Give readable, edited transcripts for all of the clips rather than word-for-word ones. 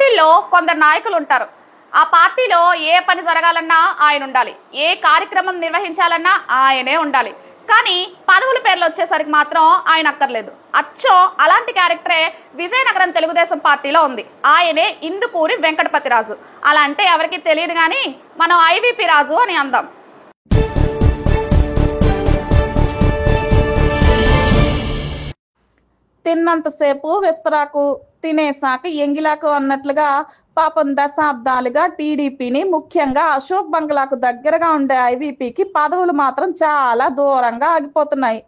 పార్టీల్లో కొందరు నాయకులు ఉంటారు. ఆ పార్టీలో ఏ పని జరగాలన్నా ఆయన ఉండాలి, ఏ కార్యక్రమం నిర్వహించాలన్నా ఆయనే ఉండాలి. కానీ పదవుల పేర్లు వచ్చేసరికి మాత్రం ఆయన అక్కర్లేదు. అచ్చం అలాంటి క్యారెక్టరే విజయనగరం తెలుగుదేశం పార్టీలో ఉంది. ఆయనే ఇందుకూరి వెంకటపతిరాజు. అలా అంటే ఎవరికి తెలియదు, కానీ మనం ఐవీపీ రాజు అని అందాం. తిన్నంతసేపు విస్తరాకు, తినేసాక ఎంగిలాకు అన్నట్లుగా పాపం దశాబ్దాలుగా టీడీపీని, ముఖ్యంగా అశోక్ బంగ్లాకు దగ్గరగా ఉండే ఐవీపీకి పదవులు మాత్రం చాలా దూరంగా ఆగిపోతున్నాయి.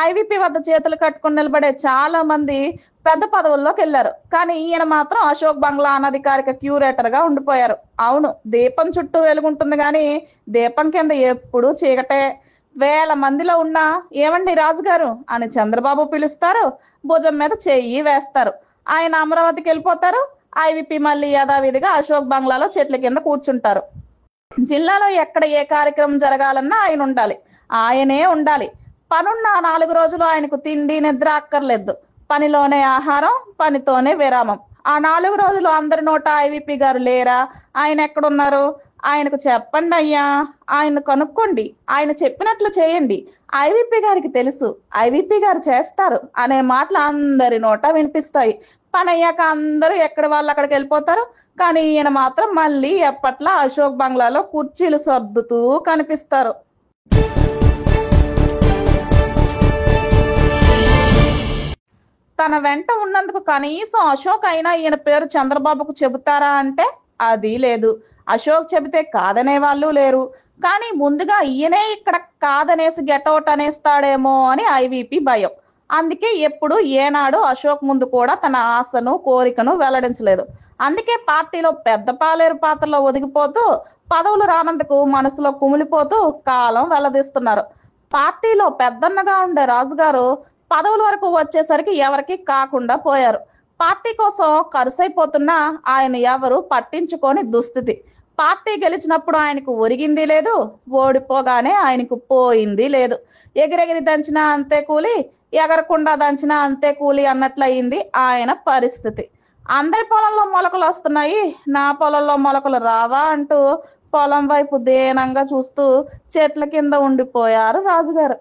ఐవీపీ వద్ద చేతులు కట్టుకుని నిలబడే చాలా మంది పెద్ద పదవుల్లోకి వెళ్లారు. కానీ ఈయన మాత్రం అశోక్ బంగ్లా అనధికారిక క్యూరేటర్ గా ఉండిపోయారు. అవును, దీపం చుట్టూ వెలుగుంటుంది, కానీ దీపం కింద ఎప్పుడు చీకటే. వేల మందిలో ఉన్నా ఏమండి రాజుగారు అని చంద్రబాబు పిలుస్తారు, భుజం మీద చెయ్యి వేస్తారు. ఆయన అమరావతికి వెళ్ళిపోతారు. ఐవీపీ మళ్ళీ యథావిధిగా అశోక్ బంగ్లాలో చెట్ల కింద కూర్చుంటారు. జిల్లాలో ఎక్కడ ఏ కార్యక్రమం జరగాలన్నా ఆయన ఉండాలి, ఆయనే ఉండాలి. పనున్న 4 రోజులు ఆయనకు తిండి నిద్ర అక్కర్లేదు. పనిలోనే ఆహారం, పనితోనే విరామం. ఆ 4 రోజులు అందరి నోట ఐవీపీ గారు లేరా, ఆయన ఎక్కడున్నారు, ఆయనకు చెప్పండి అయ్యా, ఆయన కనుక్కోండి, ఆయన చెప్పినట్లు చేయండి, ఐవీపీ గారికి తెలుసు, ఐవీపీ గారు చేస్తారు అనే మాటలు అందరి నోట వినిపిస్తాయి. పని అయ్యాక అందరూ ఎక్కడి వాళ్ళు అక్కడికి వెళ్ళిపోతారు. కానీ ఈయన మాత్రం మళ్ళీ ఎప్పట్లా అశోక్ బంగ్లాలో కుర్చీలు సర్దుతూ కనిపిస్తారు. తన వెంట ఉన్నందుకు కనీసం అశోక్ అయినా ఈయన పేరు చంద్రబాబుకు చెబుతారా అంటే అది లేదు. అశోక్ చెబితే కాదనే వాళ్ళు లేరు. కానీ ముందుగా ఈయనే ఇక్కడ కాదనేసి గెటౌట్ అనేస్తాడేమో అని ఐవీపీ భయం. అందుకే ఎప్పుడు ఏనాడు అశోక్ ముందు కూడా తన ఆశను, కోరికను వెల్లడించలేదు. అందుకే పార్టీలో పెద్ద పాలేరు పాత్రలో ఒదిగిపోతూ, పదవులు రానందుకు మనసులో కుమిలిపోతూ కాలం వెల్లదీస్తున్నారు. పార్టీలో పెద్దన్నగా ఉండే రాజుగారు పదవుల వరకు వచ్చేసరికి ఎవరికి కాకుండా పోయారు. పార్టీ కోసం కరుసైపోతున్నా ఆయన ఎవరు పట్టించుకొని దుస్థితి. పార్టీ గెలిచినప్పుడు ఆయనకు ఒరిగింది లేదు, ఓడిపోగానే ఆయనకు పోయింది లేదు. ఎగిరెగిరి దంచినా అంతే కూలి, ఎగరకుండా దంచినా అంతే కూలి అన్నట్లయింది ఆయన పరిస్థితి. అందరి పొలంలో మొలకలు వస్తున్నాయి, నా పొలంలో మొలకలు రావా అంటూ పొలం వైపు దీనంగా చూస్తూ చెట్ల కింద ఉండిపోయారు రాజుగారు.